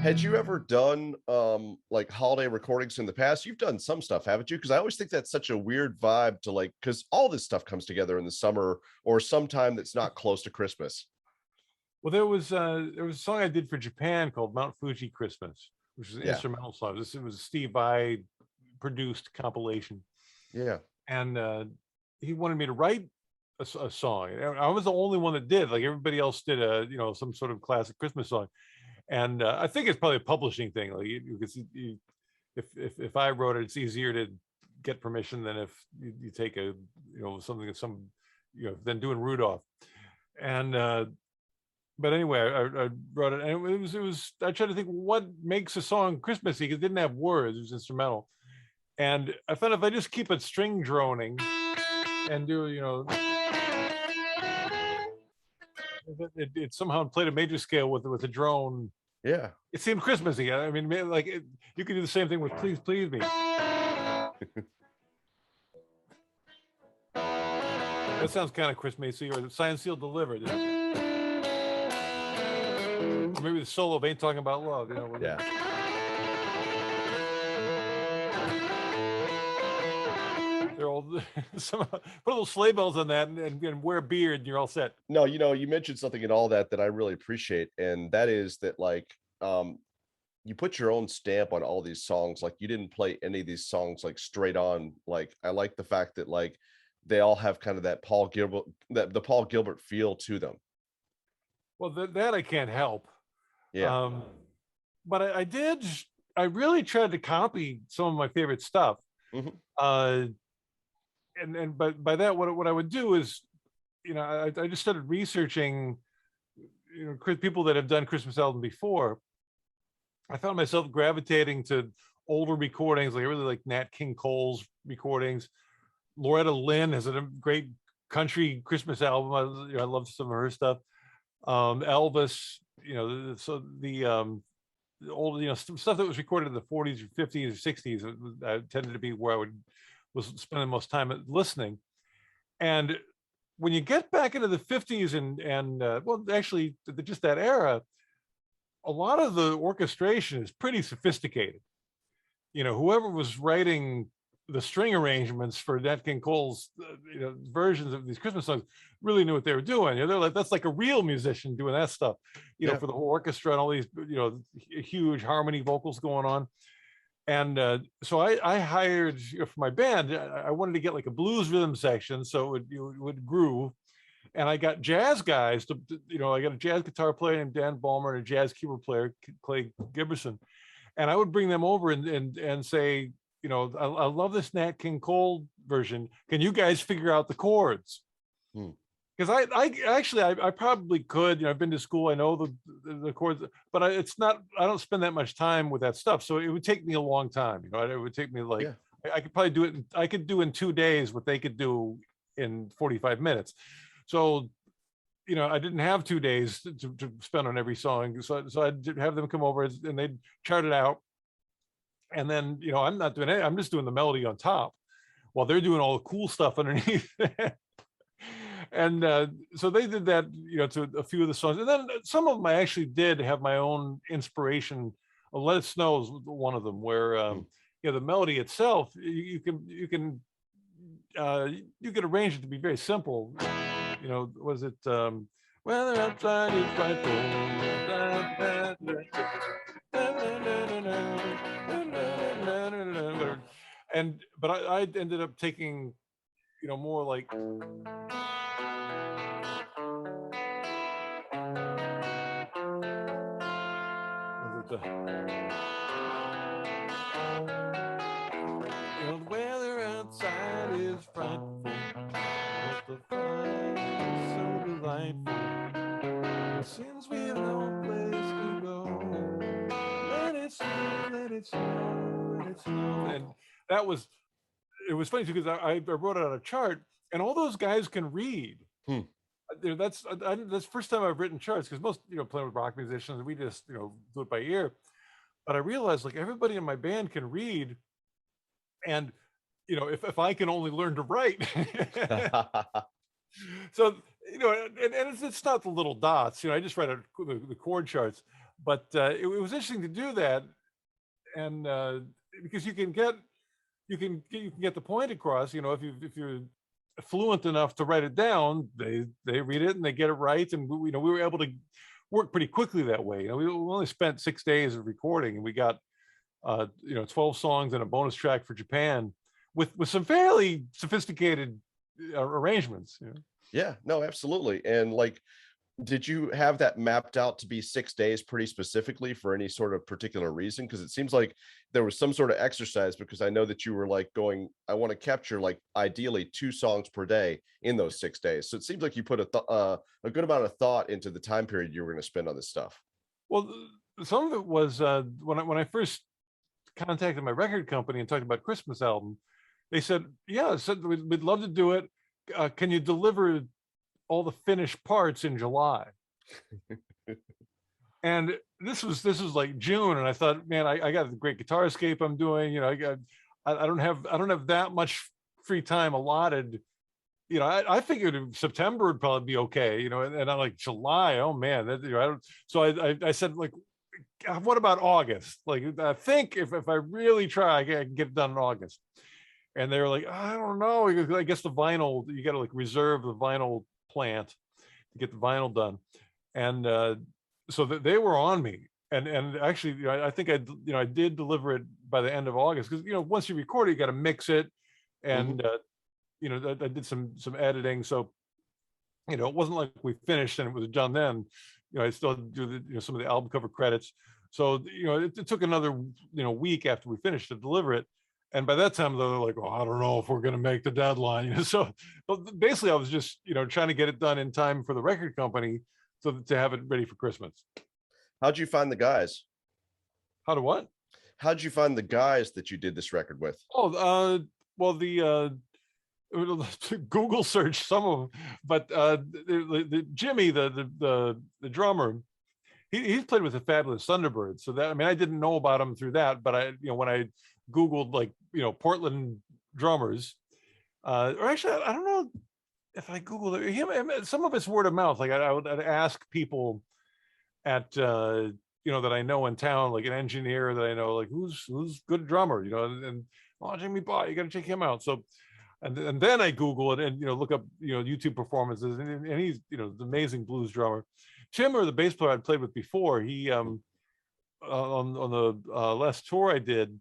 Had you ever done like holiday recordings in the past? You've done some stuff, haven't you? Because I always think that's such a weird vibe to like, because all this stuff comes together in the summer or sometime that's not close to Christmas. Well, there was a song I did for Japan called Mount Fuji Christmas, which is an Yeah. instrumental song. It was a Steve Vai produced compilation, Yeah. and he wanted me to write a song. I was the only one that did. Like everybody else did some sort of classic Christmas song, and I think it's probably a publishing thing. Like because if I wrote it, it's easier to get permission than if you take something that than doing Rudolph. And but anyway, I wrote it, and it was. I tried to think what makes a song Christmassy because it didn't have words; it was instrumental. And I found if I just keep it string droning and do it somehow played a major scale with a drone. Yeah. It seemed Christmassy. I mean, like you could do the same thing with "Please Please Me." That sounds kind of Christmassy, or the "Signed Sealed Delivered." Or maybe the solo of "Ain't Talking About Love." Yeah. They're all put little sleigh bells on that and wear a beard, and you're all set. No, you mentioned something in all that that I really appreciate, and that is that like you put your own stamp on all these songs. Like you didn't play any of these songs like straight on. Like I like the fact that like they all have kind of that Paul Gilbert the Paul Gilbert feel to them. Well, that I can't help. Yeah. Um, but I did. I really tried to copy some of my favorite stuff. Hmm. Uh, and but by that, what I would do is, I just started researching, people that have done Christmas album before. I found myself gravitating to older recordings. Like I really like Nat King Cole's recordings. Loretta Lynn has a great country Christmas album. I love some of her stuff. Elvis, so the old, stuff that was recorded in the 40s or 50s or 60s tended to be where I was spending most time listening. And when you get back into the 50s and well, actually just that era, a lot of the orchestration is pretty sophisticated. Whoever was writing the string arrangements for Nat King Cole's versions of these Christmas songs really knew what they were doing. They're like, that's like a real musician doing that stuff, Yeah. for the whole orchestra and all these huge harmony vocals going on. And so I hired for my band. I wanted to get like a blues rhythm section so it would groove. And I got jazz guys I got a jazz guitar player named Dan Ballmer and a jazz keyboard player, Clay Giberson. And I would bring them over and say, I love this Nat King Cole version. Can you guys figure out the chords? Because I probably could. I've been to school. I know the chords, but it's not. I don't spend that much time with that stuff. So it would take me a long time. It would take me like Yeah. I could probably do it. I could do in 2 days what they could do in 45 minutes. So I didn't have 2 days to spend on every song. So I'd have them come over and they'd chart it out. And then, I'm not doing it. I'm just doing the melody on top while they're doing all the cool stuff underneath. And so they did that, to a few of the songs. And then some of them I actually did have my own inspiration. Let It Snow is one of them where, the melody itself, you can arrange it to be very simple. Was it, weather outside is frightful. But I ended up taking, more like. The weather outside is frightful, but the fire is so delightful. Since we've no place to go, let it snow, let it snow, let it snow. And it was funny too because I wrote it on a chart, and all those guys can read. That's the first time I've written charts because most playing with rock musicians we just do it by ear, but I realized like everybody in my band can read, and if I can only learn to write. So and it's not the little dots, I just write the chord charts, But it was interesting to do that, and because you can get the point across. You know, if you're fluent enough to write it down, they read it and they get it right, and we were able to work pretty quickly that way. You know, we only spent 6 days of recording, and we got 12 songs and a bonus track for Japan with some fairly sophisticated arrangements. You know? Yeah, no, absolutely. And like, did you have that mapped out to be 6 days pretty specifically for any sort of particular reason? Because it seems like there was some sort of exercise, because I know that you were like going, I want to capture like ideally 2 songs per day in those 6 days. So it seems like you put a good amount of thought into the time period you were going to spend on this stuff. Well, some of it was when I first contacted my record company and talked about Christmas album. They said, "Yeah, said we'd love to do it. Can you deliver all the finished parts in July?" And this was like June, and I thought, man, I got the great guitar escape I'm doing. You know, I don't have that much free time allotted. You know, I figured September would probably be okay. You know, and I'm like July. Oh man, that, you know, I don't. So I said like, what about August? Like, I think if I really try, I can get it done in August. And they were like, I don't know. I guess the vinyl, you got to like reserve the vinyl plant to get the vinyl done. And so they were on me. And actually, you know, I think I did deliver it by the end of August, because once you record it, you got to mix it, Mhm. and I did some editing, so it wasn't like we finished and it was done then. I still had to do some of the album cover credits. So it took another week after we finished to deliver it, and by that time they're like, "Oh, I don't know if we're going to make the deadline." So basically, I was just trying to get it done in time for the record company, so to have it ready for Christmas. How'd you find the guys? How to what? How'd you find the guys that you did this record with? Oh, well, the Google search some of them, but the Jimmy, the drummer, he's played with the Fabulous Thunderbirds. So that, I mean, I didn't know about him through that, but when I Googled like Portland drummers, or actually I don't know if I Googled it, him, some of it's word of mouth. Like I'd ask people at that I know in town, like an engineer that I know, like who's good drummer, and oh, Jimmy Bott, you got to check him out. So and then I Google it and look up YouTube performances, and he's the amazing blues drummer. Timmer, the bass player I'd played with before, he on the last tour I did,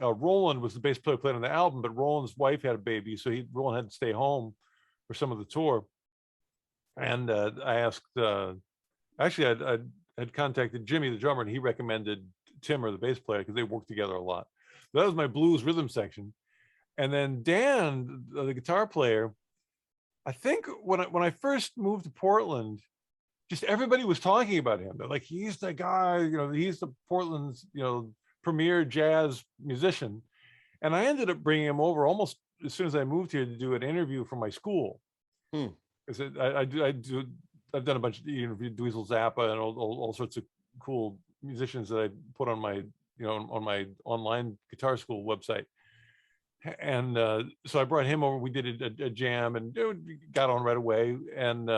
Roland was the bass player played on the album, but Roland's wife had a baby, so Roland had to stay home for some of the tour. And I asked, actually, I had contacted Jimmy, the drummer, and he recommended Timmer, the bass player, because they worked together a lot. So that was my blues rhythm section. And then Dan, the guitar player, I think when I first moved to Portland, just everybody was talking about him. They're like, he's the guy, he's the Portland's, premier jazz musician. And I ended up bringing him over almost as soon as I moved here to do an interview for my school. Hmm. Because I've done a bunch of interviews, Dweezil Zappa and all sorts of cool musicians that I put on my, on my online guitar school website. And so I brought him over. We did a jam, and got on right away. And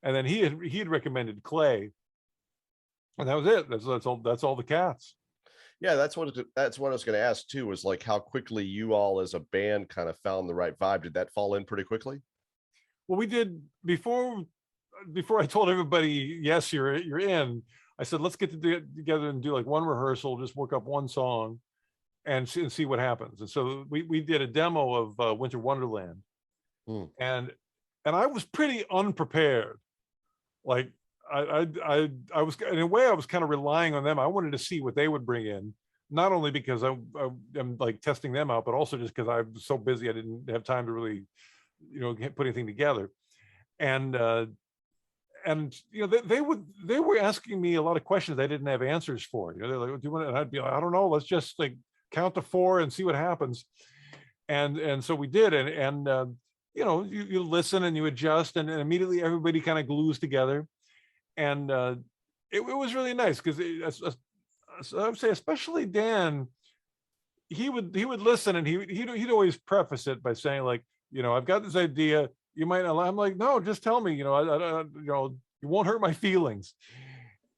then he had recommended Clay, and that was it. That's all the cats. Yeah, that's what I was going to ask too. Was like how quickly you all as a band kind of found the right vibe. Did that fall in pretty quickly? Well, we did before I told everybody, yes, you're in. I said, let's get together and do like one rehearsal, just work up one song, and see what happens. And so we did a demo of Winter Wonderland, Hmm. and I was pretty unprepared. Like I was, in a way, I was kind of relying on them. I wanted to see what they would bring in, not only because I am like testing them out, but also just because I was so busy I didn't have time to really put anything together. And they were asking me a lot of questions I didn't have answers for. They're like, "Do you want?" And I'd be like, "I don't know. Let's just like count to 4 and see what happens." And so we did, and you listen and you adjust, and immediately everybody kind of glues together, and it was really nice because I would say, especially Dan, he would listen, and he'd always preface it by saying like, I've got this idea. You might not. I'm like, no, just tell me. You won't hurt my feelings.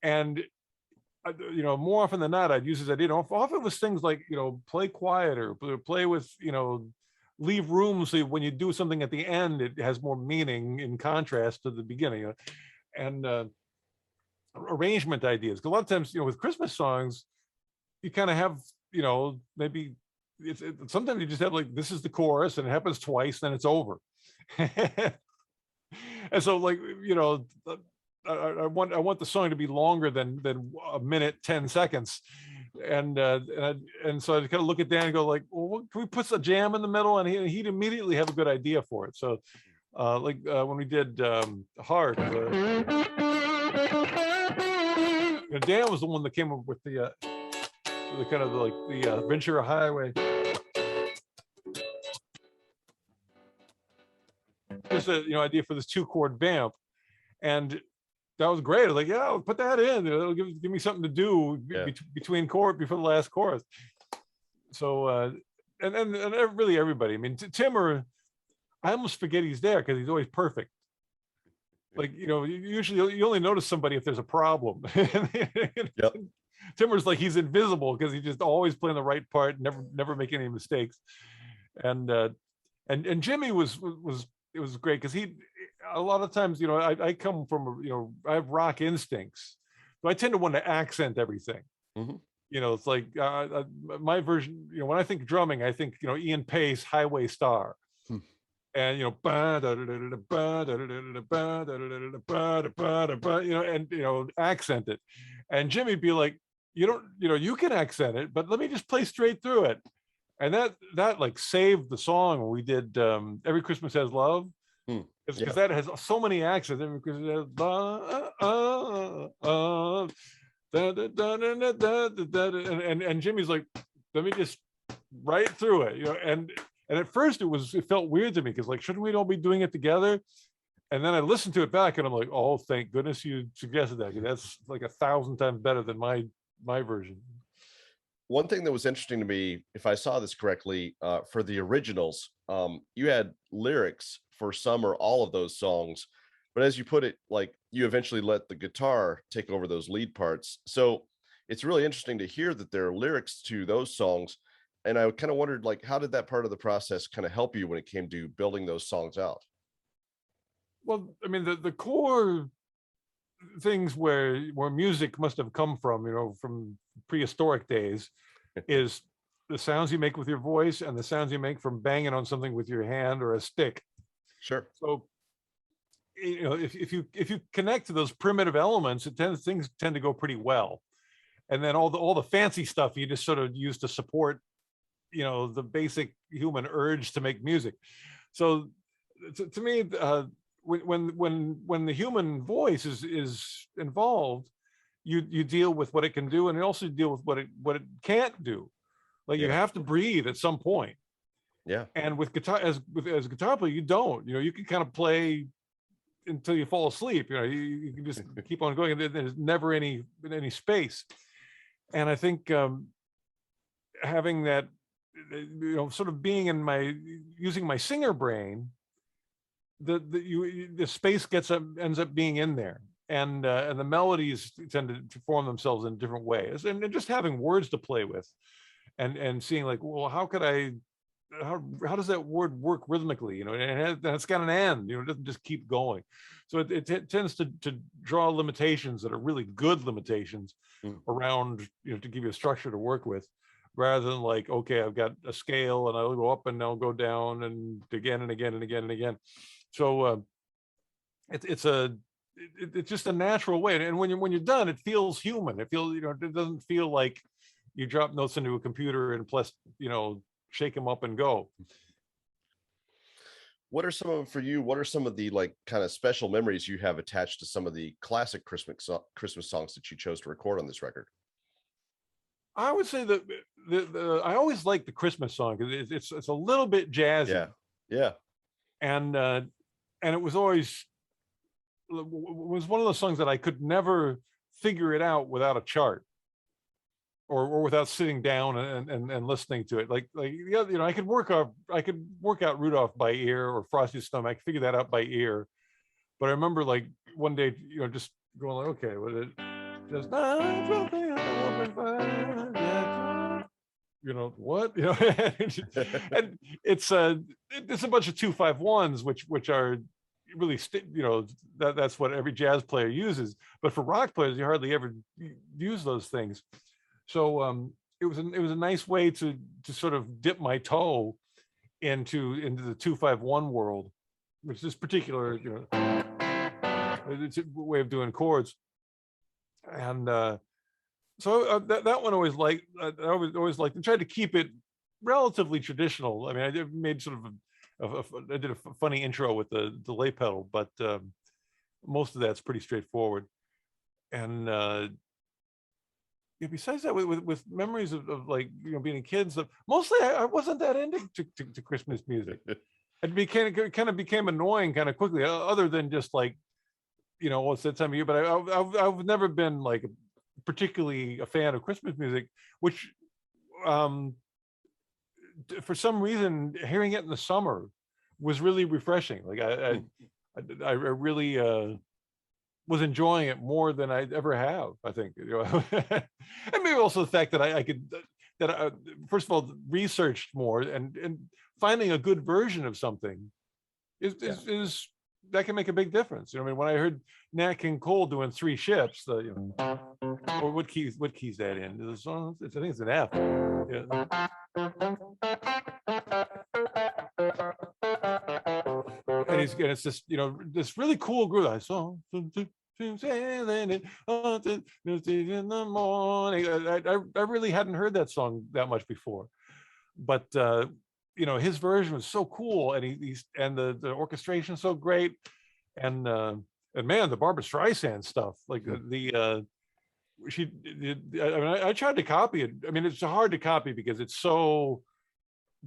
And you know, more often than not, I'd use this idea. Often it was things like, you know, play quieter, play with, you know, leave room so when you do something at the end, it has more meaning in contrast to the beginning. You know? And arrangement ideas. 'Cause a lot of times, you know, with Christmas songs, you kind of have, you know, maybe sometimes you just have like, this is the chorus and it happens twice, then it's over. And so like, you know, I want the song to be longer than a minute 10 seconds, and so I kind of look at Dan and go like, well, can we put a jam in the middle? And he'd immediately have a good idea for it. So when we did Heart, you know, Dan was the one that came up with the kind of like the Ventura Highway. Just a, you know, idea for this 2-chord vamp, and that was great. I was like, yeah, I'll put that in. It'll give me something to do between chord before the last chorus. So and really everybody. I mean, Timmer, I almost forget he's there because he's always perfect. Like, you know, usually you only notice somebody if there's a problem. Yep. Timmer's like he's invisible because he's just always playing the right part, never make any mistakes. And Jimmy was it was great because he, a lot of times, you know, I come from, you know, I have rock instincts, so I tend to want to accent everything. Mm-hmm. You know, it's like my version, you know, when I think drumming, I think, you know, Ian Pace, Highway Star. And, you know, you know, and, you know, accent it. And Jimmy'd be like, you don't, you know, you can accent it, but let me just play straight through it. And that like saved the song when we did Every Christmas Has Love. Because that has so many accents. Every Christmas has and Jimmy's like, let me just right through it, you know. And at first it felt weird to me because like, shouldn't we all be doing it together? And then I listened to it back and I'm like, oh, thank goodness you suggested that, because that's like 1,000 times better than my version. One thing that was interesting to me, if I saw this correctly, for the originals, you had lyrics for some or all of those songs, but as you put it, like you eventually let the guitar take over those lead parts. So it's really interesting to hear that there are lyrics to those songs. And I kind of wondered, like, how did that part of the process kind of help you when it came to building those songs out? Well, I mean, the core things where music must have come from, you know, from prehistoric days, is the sounds you make with your voice and the sounds you make from banging on something with your hand or a stick. Sure. So, you know, if you connect to those primitive elements, things tend to go pretty well. And then all the fancy stuff you just sort of use to support, you know, the basic human urge to make music. So to me, when the human voice is involved, you deal with what it can do, and you also deal with what it can't do. Like you have to breathe at some point. Yeah. And with guitar, as a guitar player, you don't. You know, you can kind of play until you fall asleep. You know, you can just keep on going, and there's never any space. And I think having that, you know, sort of being using my singer brain, the space ends up being in there, and the melodies tend to form themselves in different ways, and just having words to play with, and seeing like, well, how does that word work rhythmically, you know, and it's got an end, you know, it doesn't just keep going. So it tends to draw limitations that are really good limitations around, you know, to give you a structure to work with, rather than like, okay, I've got a scale and I'll go up and I'll go down and again and again and again and again. So it's just a natural way, and when you're done, it feels human. It feels, you know, it doesn't feel like you drop notes into a computer and plus, you know, shake them up and go. What are some of, for you, what are some of the like kind of special memories you have attached to some of the classic Christmas songs that you chose to record on this record? I would say that I always like the Christmas song because it's a little bit jazzy. Yeah. And it was one of those songs that I could never figure it out without a chart, or without sitting down and listening to it. Like you know, I could work out Rudolph by ear, or Frosty the Snowman. I could figure that out by ear. But I remember like one day, you know, just going like, okay, what it just what, and it's a bunch of 2-5-1s, which are really, that's what every jazz player uses. But for rock players, you hardly ever use those things. So it was a nice way to sort of dip my toe into the 2-5-1 world, which this particular, it's a way of doing chords. And so that one always liked. I always liked and tried to keep it relatively traditional. I mean, I made sort of I did a funny intro with the delay pedal, but most of that's pretty straightforward. And besides that, with memories of like being kids, mostly I wasn't that into to Christmas music. It kind of became annoying kind of quickly. Other than just like what's that time of year. But I've never been like particularly a fan of Christmas music, which for some reason hearing it in the summer was really refreshing. Like I really was enjoying it more than I'd ever have, I think. And maybe also the fact that I could first of all researched more and finding a good version of something is that can make a big difference. I mean, when I heard Nat King Cole doing Three Ships, or what keys that in? I think it's an F. Yeah. And it's just this really cool groove. I saw in the morning. I really hadn't heard that song that much before, but his version was so cool, and he's the orchestration so great, and man, the Barbra Streisand stuff, like I tried to copy it. I mean, it's hard to copy because it's so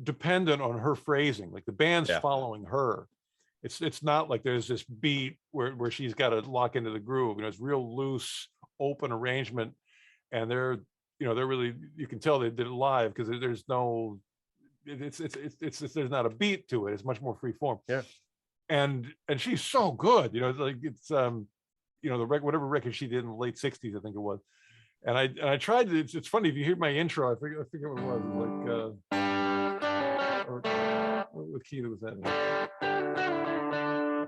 dependent on her phrasing. Like the band's following her. It's not like there's this beat where she's got to lock into the groove. It's real loose, open arrangement, and they're really, you can tell they did it live because there's no, there's not a beat to it. It's much more free form. Yeah. And she's so good. Like it's the whatever record she did in the late '60s, I think it was. And I tried to. It's funny if you hear my intro. I forget what it was. What key was that in?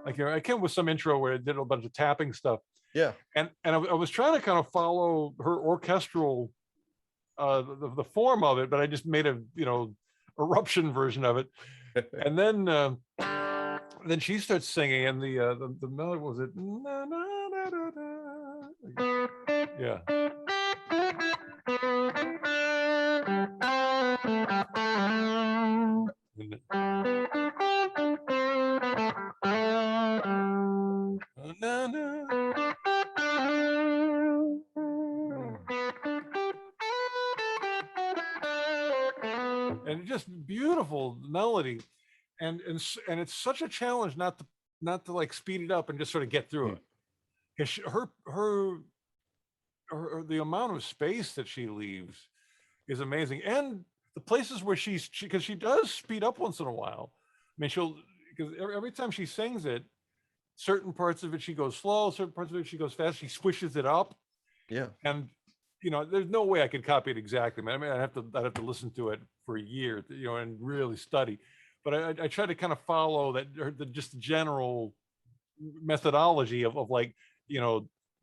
I came up with some intro where it did a bunch of tapping stuff. Yeah. And I was trying to kind of follow her orchestral, the form of it, but I just made a eruption version of it. And then she starts singing, and the melody was it. Na, na, na, na, na. Yeah. And just beautiful melody, and it's such a challenge not to like speed it up and just sort of get through it, because her the amount of space that she leaves is amazing, and the places where because she does speed up once in a while. I mean, because every time she sings it, certain parts of it she goes slow, certain parts of it she goes fast. She swishes it up. Yeah. And there's no way I could copy it exactly. I mean, I'd have to listen to it for a year, and really study. But I try to kind of follow that, just the general methodology of like,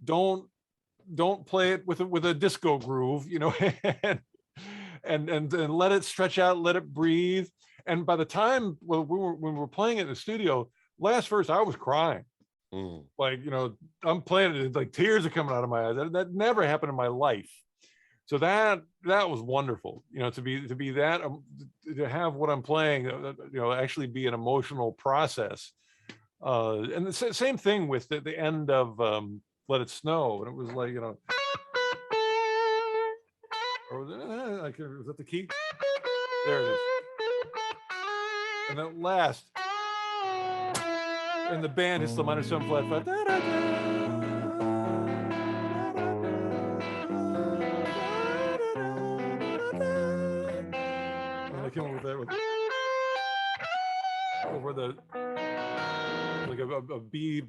don't play it with a disco groove, and let it stretch out, let it breathe. And by the time when we were playing it in the studio, last verse, I was crying. Like, I'm playing it, like tears are coming out of my eyes. That never happened in my life. So that was wonderful, to be that, to have what I'm playing, actually be an emotional process. And the same thing with the end of Let It Snow. And it was like, or was that the key? There it is. And that last, and the band hits the minor 7 flat 5. Da, da, da. I came up with that over the like a B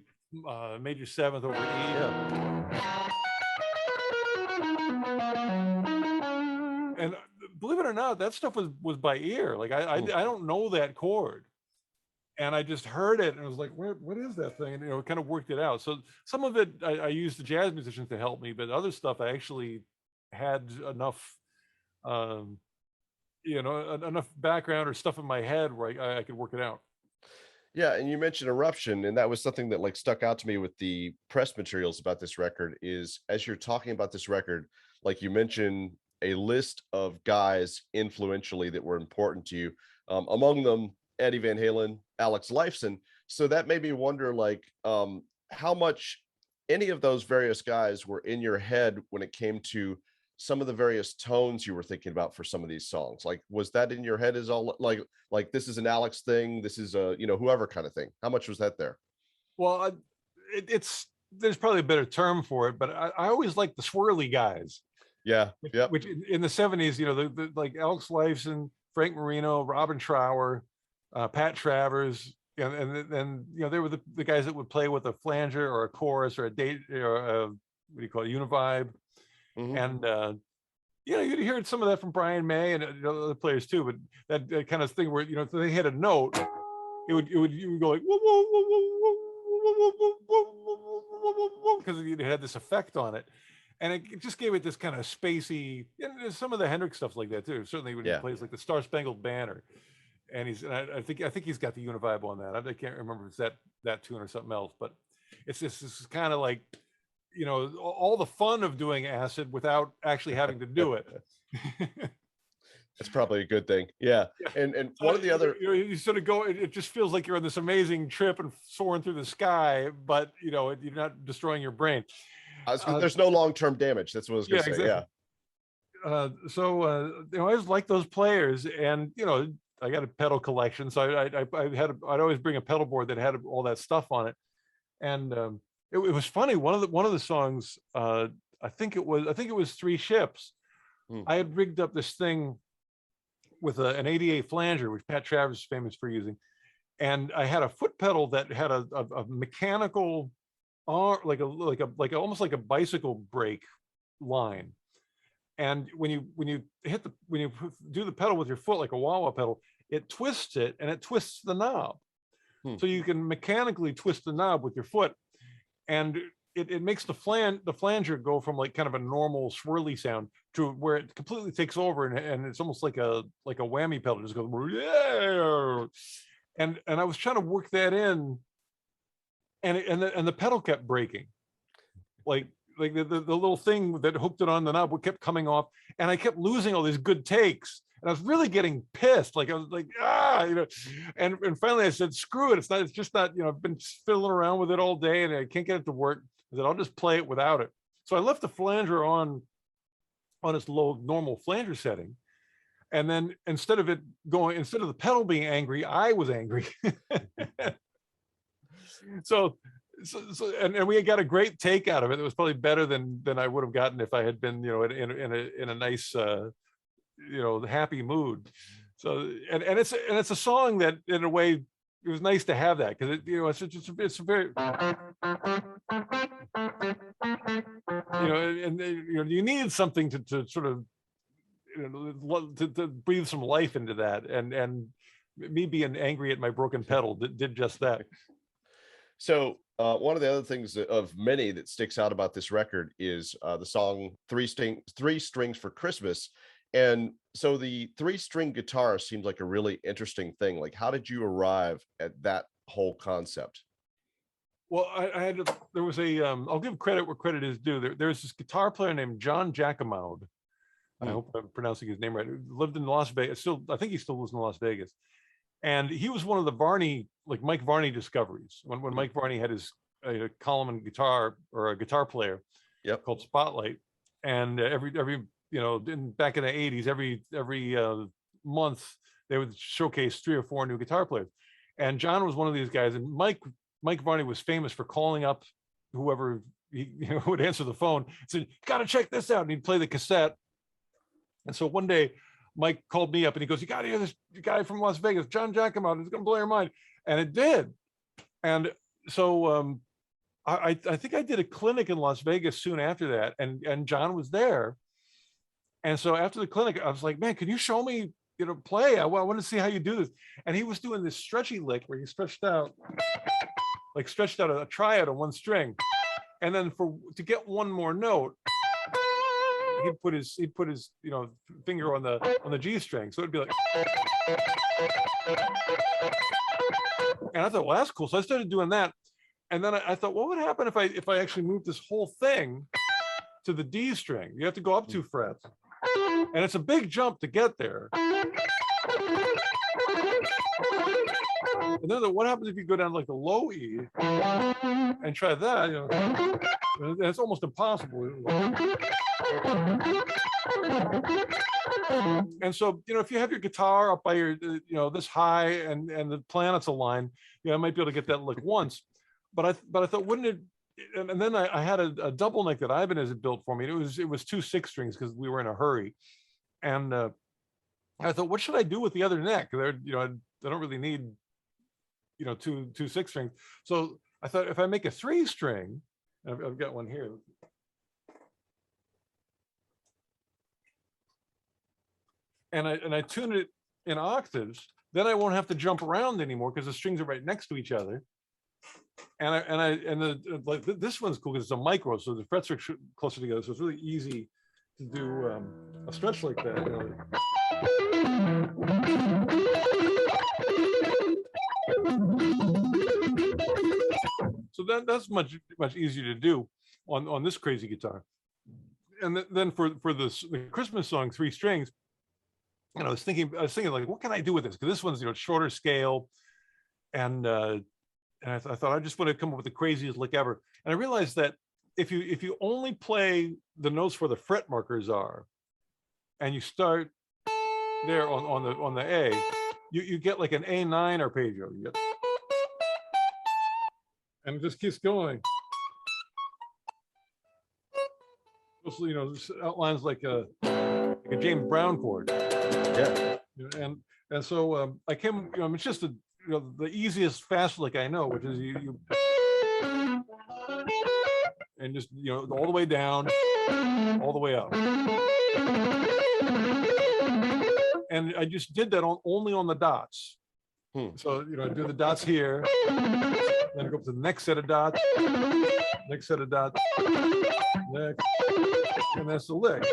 major 7th over E. Yeah. And believe it or not, that stuff was by ear. Like Hmm. I don't know that chord, and I just heard it and I was like, what is that thing? And kind of worked it out. So some of it I used the jazz musicians to help me, but other stuff I actually had enough, um, enough background or stuff in my head where I could work it out. Yeah, and you mentioned Eruption, and that was something that like stuck out to me with the press materials about this record is as you're talking about this record, like you mentioned a list of guys influentially that were important to you. Among them, Eddie Van Halen, Alex Lifeson. So that made me wonder like how much any of those various guys were in your head when it came to some of the various tones you were thinking about for some of these songs. Like, was that in your head as all like this is an Alex thing, this is a whoever kind of thing. How much was that there? Well, it's there's probably a better term for it, but I always like the swirly guys, Yeah. Yep. which in the '70s, the like Alex Lifeson, Frank Marino, Robin Trower, Pat Travers, and they were the guys that would play with a flanger or a chorus or a date or a, what do you call it, univibe, Hmm. and you'd hear some of that from Brian May and other players too, but that kind of thing where if they hit a note, you would go like whoa whoa whoa whoa whoa whoa whoa whoa because it had this effect on it, and it just gave it this kind of spacey. And there's some of the Hendrix stuff like that too. Certainly when he Yeah. plays like the Star Spangled Banner, and I think he's got the univibe on that. I can't remember if it's that tune or something else, but it's this kind of like all the fun of doing acid without actually having to do it. That's probably a good thing. Yeah. Yeah. And So one of the other you sort of go. It just feels like you're on this amazing trip and soaring through the sky, but you're not destroying your brain. Uh, there's no long-term damage. That's what I was gonna yeah, say. exactly. Yeah. I just like those players, and I got a pedal collection, so I'd always bring a pedal board that had all that stuff on it, and it was funny. One of the songs, I think it was Three Ships. Hmm. I had rigged up this thing with an '88 flanger, which Pat Travers is famous for using, and I had a foot pedal that had a mechanical arm, like almost like a bicycle brake line. And when you do the pedal with your foot like a wah wah pedal, it twists it and it twists the knob, Hmm. so you can mechanically twist the knob with your foot, and it makes the flanger go from like kind of a normal swirly sound to where it completely takes over, and it's almost like a whammy pedal, just goes yeah. And I was trying to work that in, and the pedal kept breaking, like the little thing that hooked it on the knob kept coming off, and I kept losing all these good takes, and I was really getting pissed. Like I was like, and finally I said, screw it. It's just not, I've been fiddling around with it all day and I can't get it to work. I said, I'll just play it without it. So I left the flanger on its low normal flanger setting. And then instead of the pedal being angry, I was angry. so and we got a great take out of it. It was probably better than I would have gotten if I had been, in a nice, happy mood. So and it's a song that in a way it was nice to have that, because it's a very, and you need something to sort of, to breathe some life into that, and me being angry at my broken pedal did just that. So one of the other things of many that sticks out about this record is the song Three Strings for Christmas. And so the three-string guitar seems like a really interesting thing. Like, how did you arrive at that whole concept? Well, there was I'll give credit where credit is due. There's this guitar player named John Jacquemode. I Hmm. hope I'm pronouncing his name right. Lived in Las Vegas. I think he still lives in Las Vegas. And he was one of the Mike Varney discoveries. When Hmm. Mike Varney had his Coleman guitar, or a guitar player Yep. called Spotlight, and back in the '80s, every month they would showcase 3 or 4 new guitar players, and John was one of these guys. And Mike Varney was famous for calling up whoever would answer the phone, said, "Got to check this out," and he'd play the cassette. And so one day, Mike called me up and he goes, "You got to hear this guy from Las Vegas, John Jacquemode. It's going to blow your mind." And it did. And so I think I did a clinic in Las Vegas soon after that, and John was there. And so after the clinic, I was like, man, can you show me, play? I want to see how you do this. And he was doing this stretchy lick where he stretched out a triad on one string. And then to get one more note, he'd put his finger on the G string. So it'd be like, and I thought, well, that's cool. So I started doing that. And then I thought, what would happen if I actually moved this whole thing to the D string? You have to go up 2 frets. And it's a big jump to get there. And then what happens if you go down like the low E and try that? It's almost impossible. And so, if you have your guitar up by your, this high and the planets aligned, I might be able to get that lick once. But I thought, wouldn't it? And then I had a double neck that Ivan has built for me. It was 2 6 strings because we were in a hurry. And I thought, what should I do with the other neck? I don't really need, 2 6 strings. So I thought, if I make a 3 string, I've got one here. And I tune it in octaves, then I won't have to jump around anymore because the strings are right next to each other. This one's cool because it's a micro, so the frets are closer together, so it's really easy to do a stretch like that. So that's much easier to do on this crazy guitar. And then for the Christmas song, 3 strings, I was thinking like, what can I do with this? Because this one's shorter scale, and I thought I just want to come up with the craziest lick ever. And I realized that if you only play the notes where the fret markers are, and you start there on the A, you get like an A9 arpeggio. And it just keeps going. Mostly, outlines like a James Brown chord. Yeah. And so I came, it's just the easiest fast lick I know, which is you and just all the way down, all the way up. And I just did that only on the dots. So I do the dots here, then I go up to the next set of dots, next set of dots, next, and that's the lick.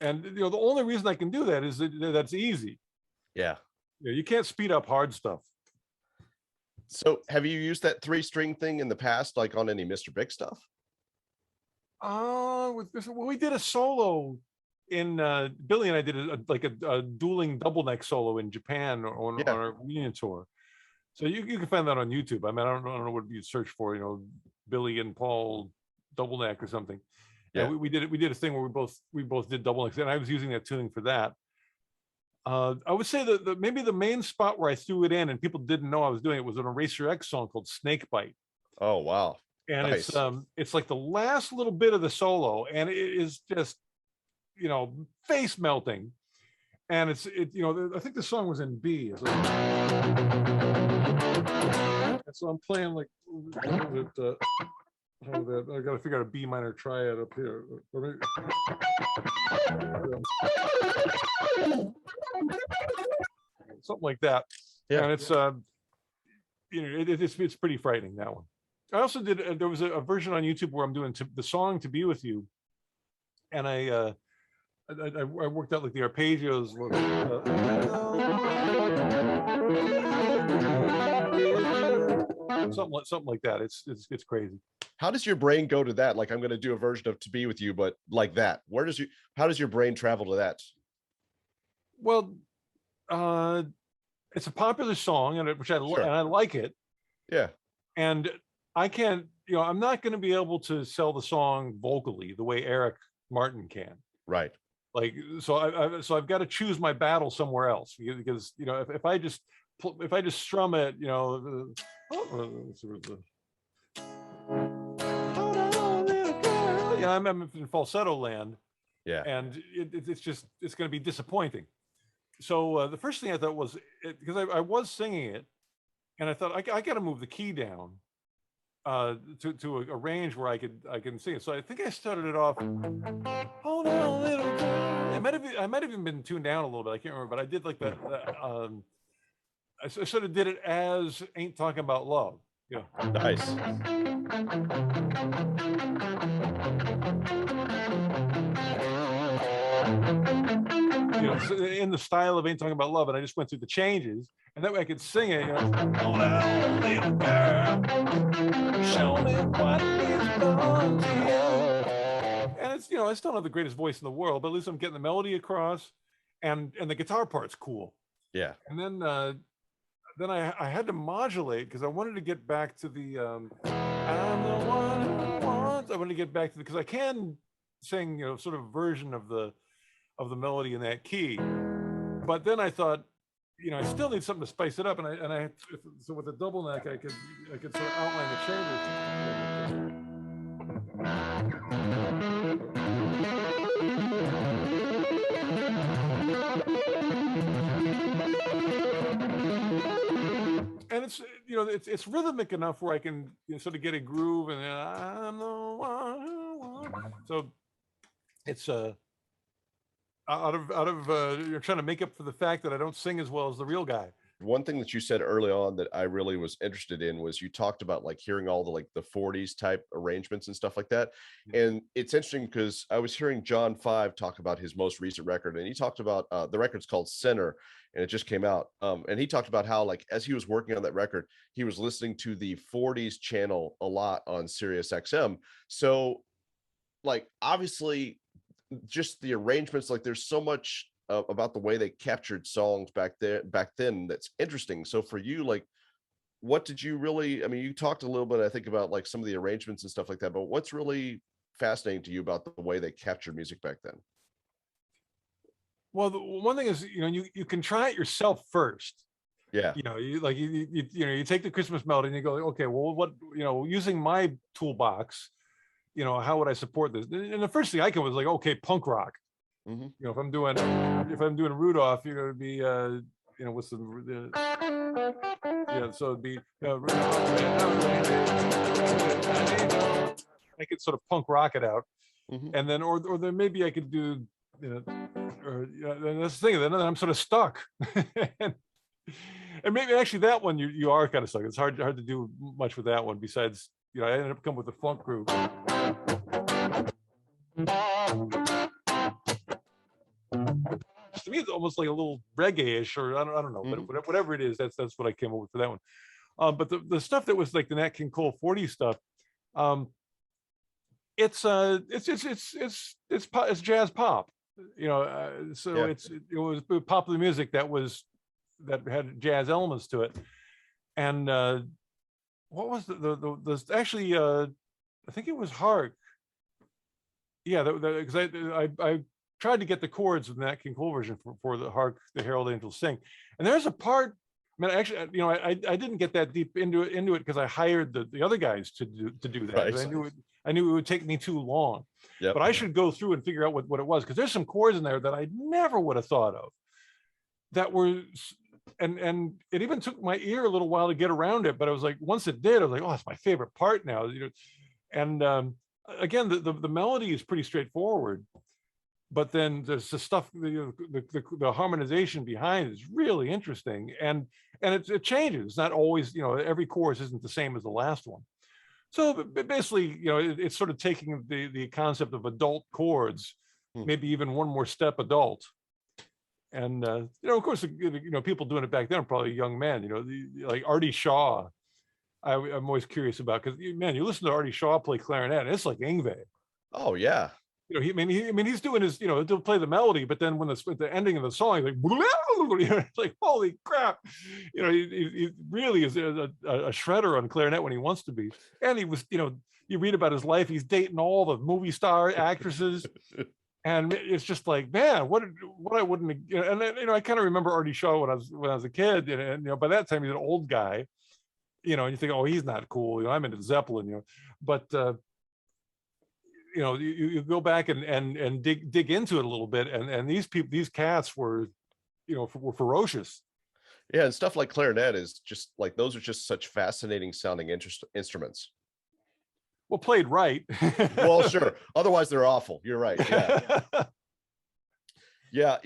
And the only reason I can do that is that's easy. Yeah. You can't speed up hard stuff. So have you used that 3 string thing in the past, like on any Mr. Big stuff? We did a solo in Billy and I did a dueling double neck solo in Japan on our reunion tour. So you can find that on YouTube. I mean, I don't know what you search for, Billy and Paul double neck or something. Yeah, we did a thing where we both did double necks, and I was using that tuning for that. I would say that maybe the main spot where I threw it in and people didn't know I was doing it was an Eraser X song called Snake Bite. Oh wow. And nice. it's like the last little bit of the solo, and it is just face melting. And I think the song was in B. And so I'm playing like I got to figure out a B minor triad up here. Something like that. Yeah. And it's it's pretty frightening, that one. I also did there was a version on YouTube where I'm doing the song "To Be With You," and I worked out like the arpeggios. Something like that. It's crazy. How does your brain go to that? Like, I'm going to do a version of "To Be With You," but like that. How does your brain travel to that? Well, it's a popular song, and I like it. Yeah. And I can't, I'm not going to be able to sell the song vocally the way Eric Martin can. Right. Like, so I've got to choose my battle somewhere else, because if I just strum it, I'm in falsetto land. Yeah. And it's going to be disappointing. So the first thing I thought was, because I was singing it, and I thought I got to move the key down to a range where I can sing it. So I think I started it off. Hold on, little girl. I might have even been tuned down a little bit. I can't remember, but I did like that. I sort of did it as "Ain't Talking About Love." You know. Nice. You know, so in the style of "Ain't Talking About Love," and I just went through the changes, and that way I could sing it. You know, oh, that little girl, show me what is wrong to you. And it's, you know, I still don't have the greatest voice in the world, but at least I'm getting the melody across, and the guitar part's cool. Yeah. And then I had to modulate because I wanted to get back to the I'm the one who wants. I wanted to get back to because I can sing, you know, sort of version of the melody in that key. But then I thought, you know, I still need something to spice it up, and I so with a double neck I could sort of outline the changes. And it's, you know, it's rhythmic enough where I can, you know, sort of get a groove, and I'm the one who wants. So it's out of you're trying to make up for the fact that I don't sing as well as the real guy. One thing that you said early on that I really was interested in was you talked about like hearing all the like the 40s type arrangements and stuff like that. And it's interesting because I was hearing John 5 talk about his most recent record, and he talked about the record's called Sinner, and it just came out. And he talked about how like as he was working on that record, he was listening to the 40s channel a lot on Sirius XM. So like obviously just the arrangements, like there's so much about the way they captured songs back then that's interesting. So for you, like what did you really, I mean, you talked a little bit I think about like some of the arrangements and stuff like that, but what's really fascinating to you about the way they captured music back then? Well, the one thing is, you know, you can try it yourself first. Yeah. You know, you know, you take the Christmas melody and you go, okay, well, what, you know, using my toolbox, you know, how would I support this? And the first thing I came was like, okay, punk rock. Mm-hmm. You know, if I'm doing Rudolph, you know, it'd be you know, what's the yeah, so it'd be I could sort of punk rock it out, Mm-hmm. and then or then maybe I could do, you know, or and that's the thing. Then I'm sort of stuck, and maybe actually that one you are kind of stuck. It's hard to do much with that one. Besides, you know, I ended up coming with the funk group. To me, it's almost like a little reggae-ish, or I don't know, Mm-hmm. but whatever it is, that's what I came up with for that one. But the stuff that was like the Nat King Cole 40 stuff, um, it's jazz pop, you know. So Yeah. it was popular music that had jazz elements to it. And what was the actually I think it was Hark. Yeah, because I tried to get the chords of the Nat King Cole version for the Hark the Herald Angels Sing, and there's a part. I mean, actually, you know, I didn't get that deep into it because I hired the other guys to do that. Right. I knew it would take me too long. Yep. But I should go through and figure out what it was, because there's some chords in there that I never would have thought of. That were, and it even took my ear a little while to get around it. But I was like, once it did, I was like, oh, it's my favorite part now. You know, and again, the melody is pretty straightforward. But then there's the stuff, the harmonization behind is really interesting, and it changes. It's not always, you know, every chorus isn't the same as the last one. So basically, you know, it's sort of taking the concept of adult chords, maybe even one more step adult. And you know, of course, you know, people doing it back then are probably young men. You know, like Artie Shaw. I'm always curious about, because man, you listen to Artie Shaw play clarinet, and it's like Yngwie. Oh yeah. You know, I mean, he's doing his, you know, he'll play the melody, but then when at the ending of the song, he's like, you know, it's like, holy crap, you know, he really is a shredder on clarinet when he wants to be. And he was, you know, you read about his life, he's dating all the movie star actresses, and it's just like, man, what I wouldn't, you know, and then, you know, I kind of remember Artie Shaw when I was a kid, and you know, by that time he's an old guy, you know, and you think, oh, he's not cool, you know, I'm into Zeppelin, you know, but you know, you go back and dig into it a little bit, and these cats were, you know, were ferocious. Yeah, and stuff like clarinet is just like those are just such fascinating sounding instruments. Well, played right. Well, sure. Otherwise, they're awful. You're right. Yeah. Yeah.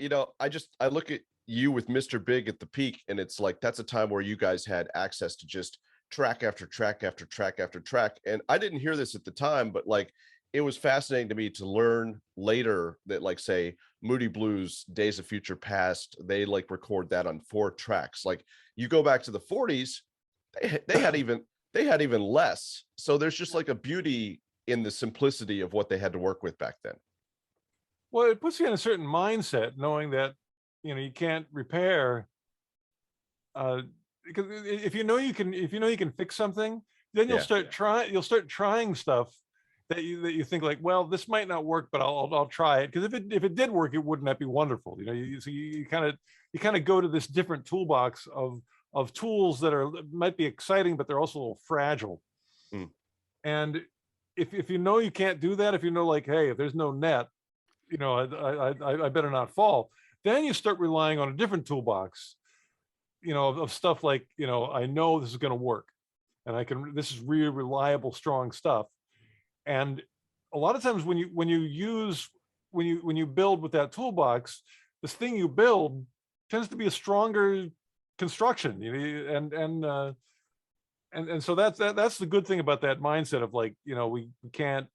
I look at you with Mr. Big at the peak, and it's like that's a time where you guys had access to just track after track after track after track. And I didn't hear this at the time, but like it was fascinating to me to learn later that, like, say, Moody Blues, Days of Future Past, they like record that on 4 tracks. Like you go back to the 40s, they had even less. So there's just like a beauty in the simplicity of what they had to work with back then. Well, it puts you in a certain mindset, knowing that you can't repair. Because if you know you can fix something, then Yeah, you'll start trying stuff that you think like, well, this might not work, but I'll try it, because if it did work, it wouldn't that be wonderful? So you kind of go to this different toolbox of tools that might be exciting, but they're also a little fragile. mm, And if you know you can't do that, if you know, like, hey, if there's no net, I better not fall. Then you start relying on a different toolbox, of stuff like, I know this is going to work, and this is really reliable, strong stuff. And a lot of times when you build with that toolbox, this thing you build tends to be a stronger construction, and so that's the good thing about that mindset of, like, we can't.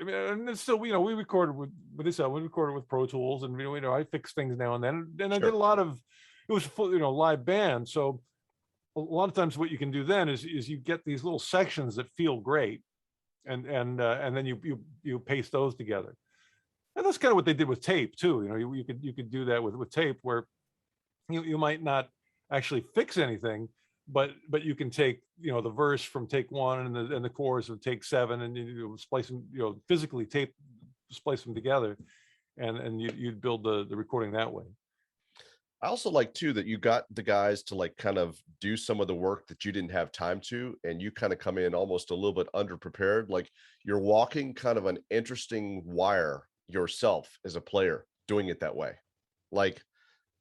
I mean, and it's still, we recorded we recorded with Pro Tools, and I fix things now and then, and I did sure. a lot of, it was full, live band. So a lot of times what you can do then is you get these little sections that feel great, and then you paste those together. And that's kind of what they did with tape too. You could do that with tape, where you might not actually fix anything, but you can take, the verse from take one, and the chorus of take seven, and you splice them, physically splice them together, and you'd build the recording that way. I also like too that you got the guys to like kind of do some of the work that you didn't have time to, and you kind of come in almost a little bit underprepared. Like you're walking kind of an interesting wire yourself as a player doing it that way. Like,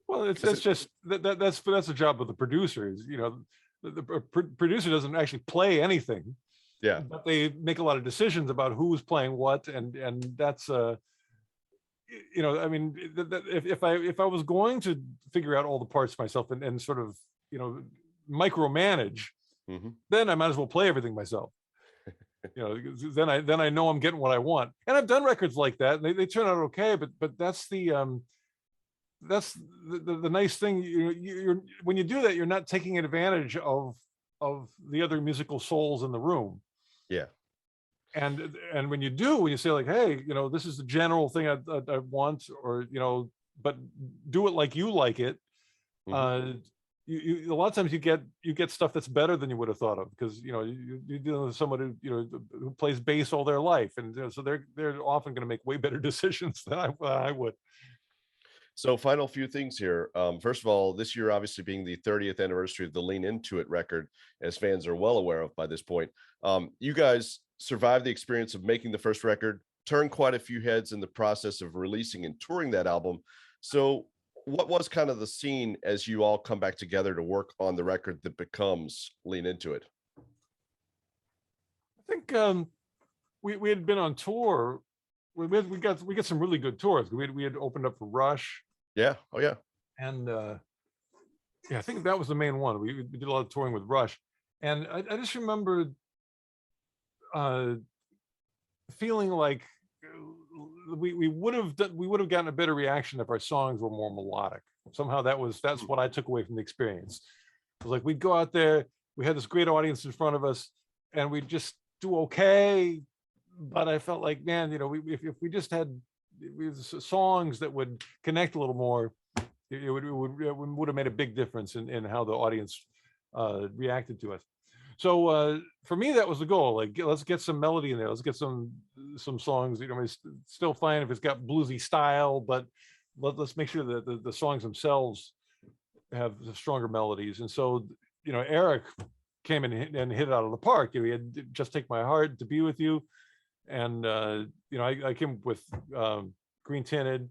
Well, because that's just that's the job of the producer. Is, the producer doesn't actually play anything, yeah, but they make a lot of decisions about who's playing what, and that's I mean, if I was going to figure out all the parts myself, and sort of, micromanage, hmm, then I might as well play everything myself. Then I know I'm getting what I want, and I've done records like that, and they turn out okay. But that's the nice thing. You're when you do that, you're not taking advantage of the other musical souls in the room. yeah, And when you say, like, hey, this is the general thing I want, or but do it like you like it. hmm. uh a lot of times you get stuff that's better than you would have thought of, because you're dealing with someone who plays bass all their life, and so they're often going to make way better decisions than I would. So, final few things here. First of all, this year obviously being the 30th anniversary of the Lean Into It record, as fans are well aware of by this point. You guys survived the experience of making the first record, turned quite a few heads in the process of releasing and touring that album. So, what was kind of the scene as you all come back together to work on the record that becomes Lean Into It? I think we had been on tour. We got some really good tours. We had opened up for Rush, Yeah. Oh, yeah. and yeah, I think that was the main one. We did a lot of touring with Rush, and I just remember uh, feeling like we would have gotten a better reaction if our songs were more melodic. Somehow that's Hmm. what I took away from the experience. It was like we'd go out there, we had this great audience in front of us, and we'd just do okay. But I felt like, man, if we just had songs that would connect a little more, it would have made a big difference in how the audience reacted to us. So for me, that was the goal. Like, let's get some melody in there. Let's get some songs. It's still fine if it's got bluesy style, but let's make sure that the songs themselves have stronger melodies. And so, Eric came in and hit it out of the park. He had Just Take My Heart, To Be With You, and I came with Green Tinted,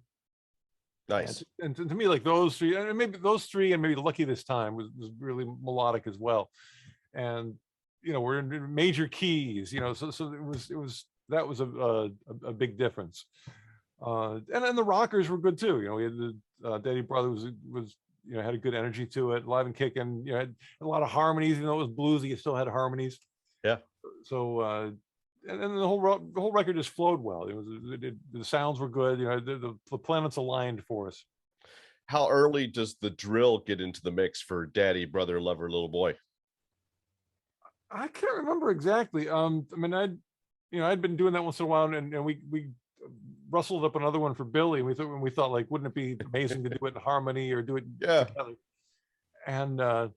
Nice. And to me, like those three, and maybe those three, and maybe Lucky This Time was really melodic as well. And we're in major keys, so it was that was a big difference. And then the rockers were good too. We had the Daddy Brother was had a good energy to it, live and kicking. Had a lot of harmonies, even though it was bluesy, it still had harmonies. Yeah. So and then the whole record just flowed well. The sounds were good. The planets aligned for us. How early does the drill get into the mix for Daddy, Brother, Lover, Little Boy? I can't remember exactly. I mean, I'd been doing that once in a while, and we rustled up another one for Billy. And we thought like, wouldn't it be amazing to do it in harmony or do it Yeah. together? And I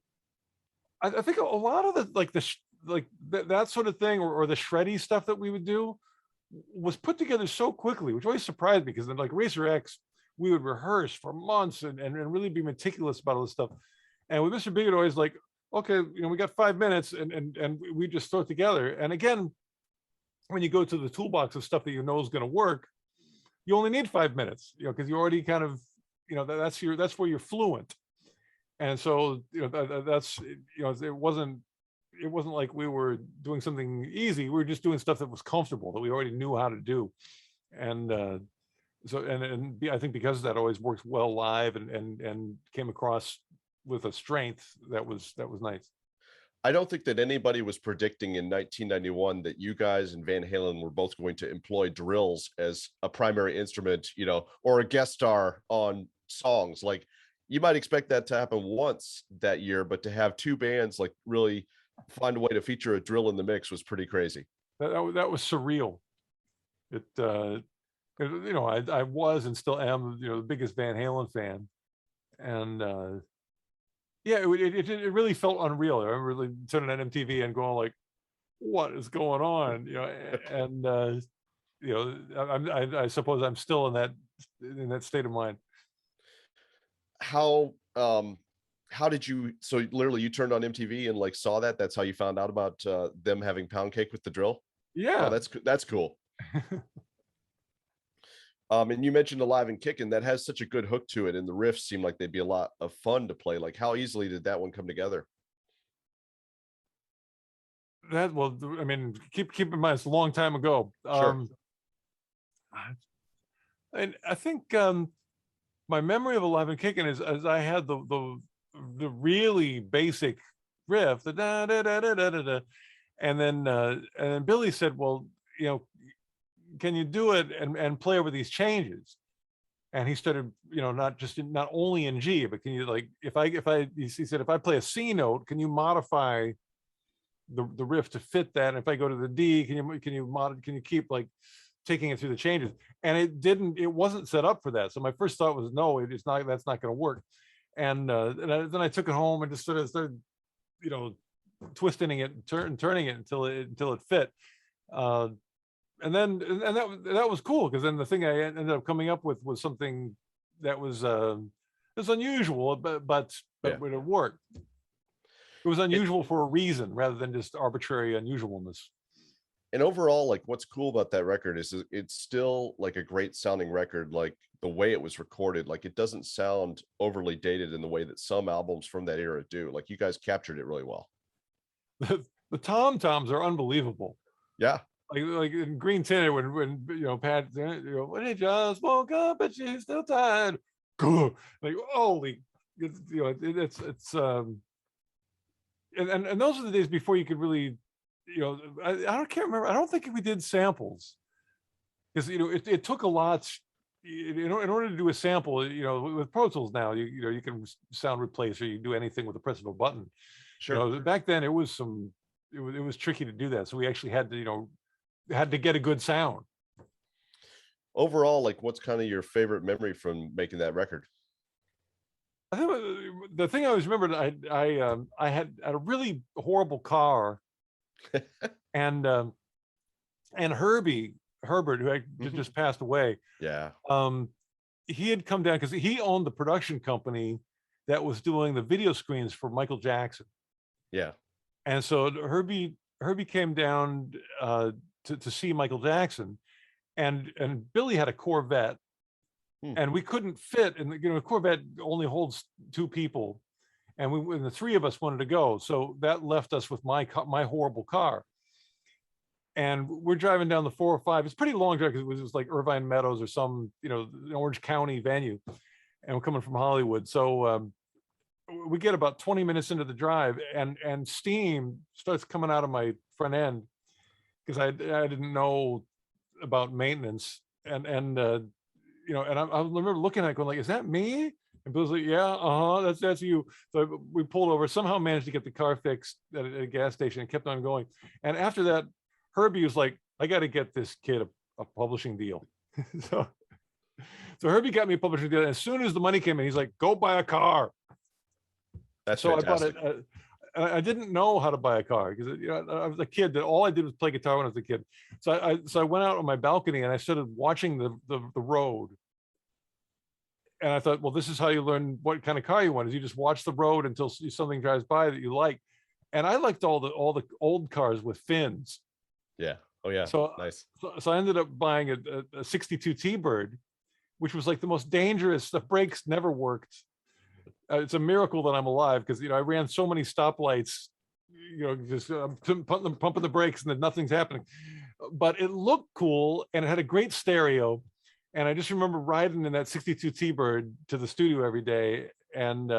think a lot of that sort of thing, or the shreddy stuff that we would do was put together so quickly, which always surprised me, because then like Racer X, we would rehearse for months and really be meticulous about all this stuff. And with Mr. Bigot, always like, okay, we got 5 minutes, and we just throw it together. And again, when you go to the toolbox of stuff that is going to work, you only need 5 minutes, because you already kind of, that's where you're fluent. And so, that's, it wasn't like we were doing something easy. We were just doing stuff that was comfortable, that we already knew how to do. And so, and I think because of that always works well live, and came across with a strength that was nice. I don't think that anybody was predicting in 1991 that you guys and Van Halen were both going to employ drills as a primary instrument, or a guest star on songs. Like, you might expect that to happen once that year, but to have two bands like really find a way to feature a drill in the mix was pretty crazy. That was surreal. It I was and still am the biggest Van Halen fan, and yeah, it really felt unreal. I remember really turning on MTV and going like, "What is going on?" And I suppose I'm still in that state of mind. How did you, so literally you turned on MTV and like saw that? That's how you found out about them having Pound Cake with the drill? Oh, Yeah. that's cool. And you mentioned Alive and Kicking. That has such a good hook to it, and the riffs seem like they'd be a lot of fun to play. Like, how easily did that one come together? Well, I mean, keep in mind it's a long time ago. Sure. And I think my memory of Alive and Kicking is as I had the really basic riff, the da da da da da da, and then Billy said, "Well, can you do it and play over these changes?" And he started, not only in G, but can you, like, he said, if I play a C note, can you modify the riff to fit that? And if I go to the D, can you keep like taking it through the changes? And it wasn't set up for that. So my first thought was, no, it's not, that's not going to work. And then I took it home and just started twisting it, turning it until it fit. And that was cool, because then the thing I ended up coming up with was something that was unusual, but Yeah. it worked. It was unusual for a reason rather than just arbitrary unusualness. And overall, like, what's cool about that record is it's still like a great sounding record. Like, the way it was recorded, like, it doesn't sound overly dated in the way that some albums from that era do. Like, you guys captured it really well. The tom-toms are unbelievable. Yeah. Like in Green Tinted, when Pat, when he just woke up and she's still tired, like, holy, it's and those are the days before you could really, I can't remember. I don't think we did samples, because it took a lot. In order to do a sample, with Pro Tools now, you can sound replace, or you do anything with the press of a button. Sure. Back then it was tricky to do that, so we actually had to get a good sound. Overall, like, what's kind of your favorite memory from making that record? I think the thing I always remembered, I had a really horrible car, and Herbert, who had just passed away. Yeah. He had come down because he owned the production company that was doing the video screens for Michael Jackson. Yeah. And so Herbie came down to see Michael Jackson, and Billy had a Corvette, Hmm. and we couldn't fit. And a Corvette only holds 2 people, and the 3 of us wanted to go, so that left us with my horrible car. And we're driving down the 405. It's a pretty long drive because it was like Irvine Meadows or some, Orange County venue, and we're coming from Hollywood. So we get about 20 minutes into the drive, and steam starts coming out of my front end because I didn't know about maintenance, and I remember looking at it going like, is that me? And Bill's like, yeah, that's you. So we pulled over, somehow managed to get the car fixed at a gas station, and kept on going. And after that, Herbie was like, I got to get this kid a publishing deal. so Herbie got me a publishing deal. And as soon as the money came in, he's like, go buy a car. That's So fantastic. I bought it. I didn't know how to buy a car because I was a kid that all I did was play guitar when I was a kid. So I went out on my balcony and I started watching the road. And I thought, well, this is how you learn what kind of car you want, is you just watch the road until something drives by that you like. And I liked all the old cars with fins. Yeah. Oh yeah. So Nice. I ended up buying a 62 T-Bird, which was like the most dangerous. The brakes never worked. It's a miracle that I'm alive because I ran so many stoplights, just pumping the brakes and then nothing's happening. But it looked cool and it had a great stereo. And I just remember riding in that 62 T-Bird to the studio every day, and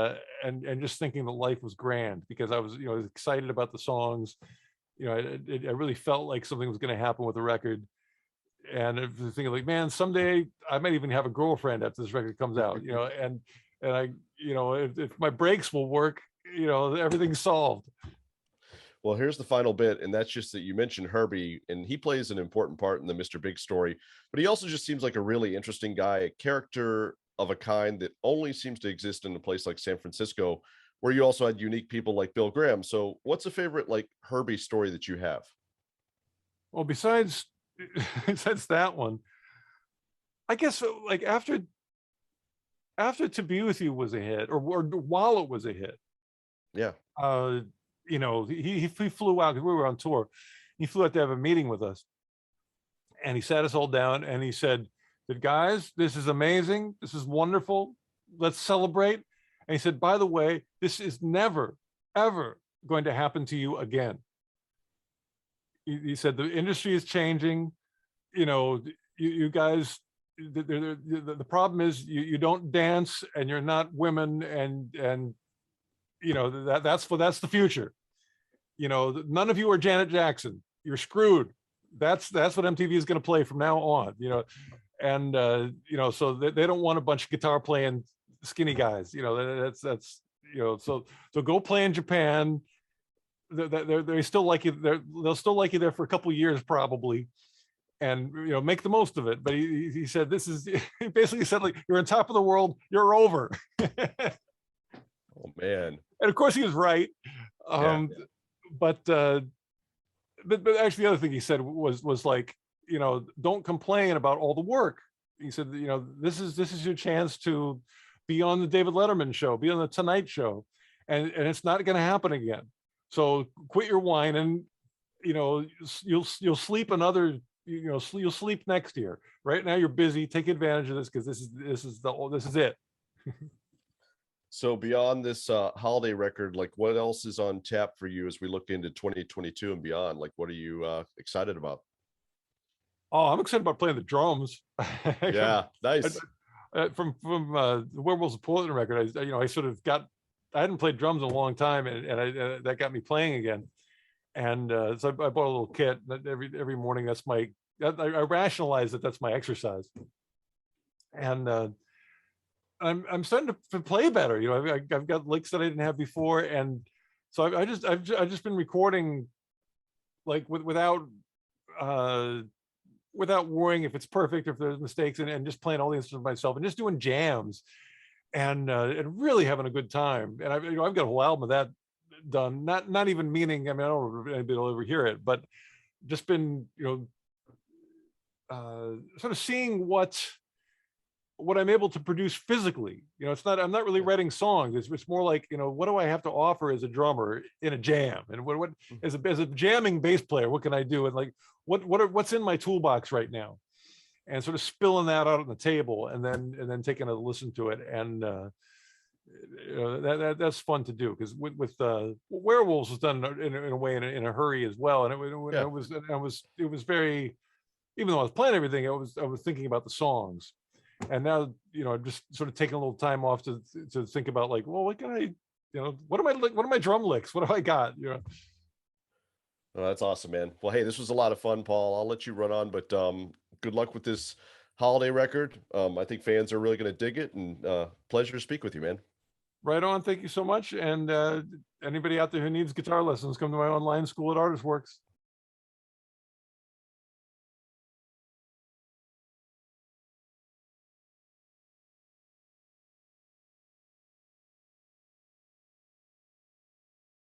just thinking that life was grand because I was excited about the songs. I really felt like something was going to happen with the record, and I was thinking like, man, someday I might even have a girlfriend after this record comes out. And I, if my brakes will work, everything's solved. Well, here's the final bit, and that's just that you mentioned Herbie, and he plays an important part in the Mr. Big story, but he also just seems like a really interesting guy, a character of a kind that only seems to exist in a place like San Francisco, where you also had unique people like Bill Graham. So what's a favorite like Herbie story that you have? Well, besides that one, I guess like after To Be With You was a hit, or while it was a hit, Yeah. he flew out because we were on tour. He flew out to have a meeting with us, and he sat us all down and he said, guys, this is amazing. This is wonderful. Let's celebrate. And he said, by the way, this is never, ever going to happen to you again. He said, the industry is changing. You guys, the problem is you don't dance and you're not women, and that's the future. None of you are Janet Jackson. You're screwed. That's what MTV is going to play from now on. And so they don't want a bunch of guitar playing skinny guys. That's so go play in Japan. They still like you. They'll still like you there for a couple of years probably, and make the most of it. But he said he basically said, like, you're on top of the world. You're over. Oh man. And of course he was right. Yeah. But actually the other thing he said was like, don't complain about all the work. He said, this is your chance to be on the David Letterman show, be on the Tonight Show, and it's not going to happen again. So quit your whining. You'll sleep another. You'll sleep next year. Right now you're busy. Take advantage of this because this is it. So beyond this holiday record, like what else is on tap for you as we look into 2022 and beyond? Like, what are you excited about? Oh, I'm excited about playing the drums. Yeah, nice. From the Werewolves of Portland record, I sort of I hadn't played drums in a long time, and that got me playing again. And so I bought a little kit. Every morning, I rationalize that's my exercise. And I'm starting to play better. I've got licks that I didn't have before, and so I've just been recording, like without worrying if it's perfect or if there's mistakes, and just playing all the instruments myself and just doing jams, and really having a good time. And I've got a whole album of that done. Not even meaning, I mean, I don't know if anybody will ever hear it, but just been sort of seeing what I'm able to produce physically. I'm not really writing songs. It's more like, what do I have to offer as a drummer in a jam? And what as a jamming bass player, what can I do? And like, what's in my toolbox right now? and sort of spilling that out on the table, and then taking a listen to it. And that's fun to do, because with Werewolves was done in a way, in a hurry as well, and Yeah. it was very, even though I was playing everything, I was thinking about the songs. And now, just sort of taking a little time off to think about, like, well, what can I, what are my drum licks? What have I got? Oh, that's awesome, man. Well, hey, this was a lot of fun, Paul. I'll let you run on, but good luck with this holiday record. I think fans are really going to dig it, and pleasure to speak with you, man. Right on. Thank you so much. And anybody out there who needs guitar lessons, come to my online school at Artist Works.